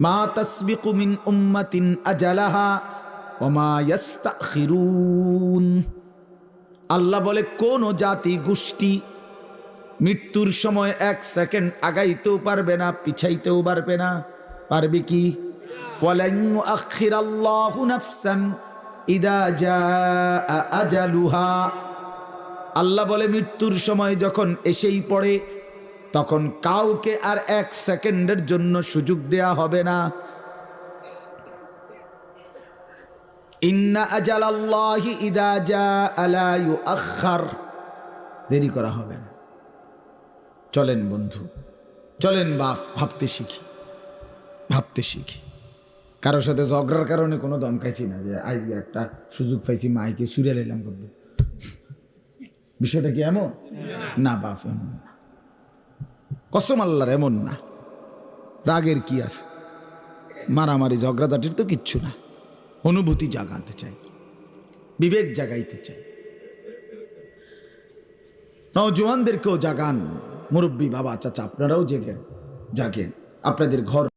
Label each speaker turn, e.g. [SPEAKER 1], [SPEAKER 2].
[SPEAKER 1] মা তাসবিকু মিন উম্মাতিন আজালাহা ওয়া মা ইস্তাখিরুন। আল্লাহ বলে কোন জাতি গোষ্ঠী মৃত্যুর সময় 1 সেকেন্ড আগাইতেও পারবে না, পিছাইতেও পারবে না। পারবে কি? ওয়ালান ইউআখিরাল্লাহু নাফসান ইদা জাআ আজালুহা। আল্লাহ বলে মৃত্যুর সময় যখন এসেই পড়ে তখন কাউকে আর 1 সেকেন্ডের জন্য সুযোগ দেয়া হবে না। ইন্না আজালাল্লাহি ইদা জাআ লা ইউআখার। দেরি করা হবে না। চলেন বন্ধু, চলেন ভাবতে শিখি, ভাবতে শিখি। কারোর সাথে ঝগড়ার কারণে কোনো দম খাইছি না যে আজকে একটা সুযোগ পাইছি মাইকে সুরে লাইলাম করবো। বিষয়টা কি এমন না? বাপ এমন না, কসম আল্লাহর এমন না। রাগের কি আছে? মারামারি ঝগড়াঝাটির তো কিচ্ছু না। অনুভূতি জাগাতে চাই, বিবেক জাগাইতে চাই। নওজোয়ানদেরকেও জাগান, মুরব্বী বাবা চাচা আপনারাও জাগেন, আপনাদের ঘর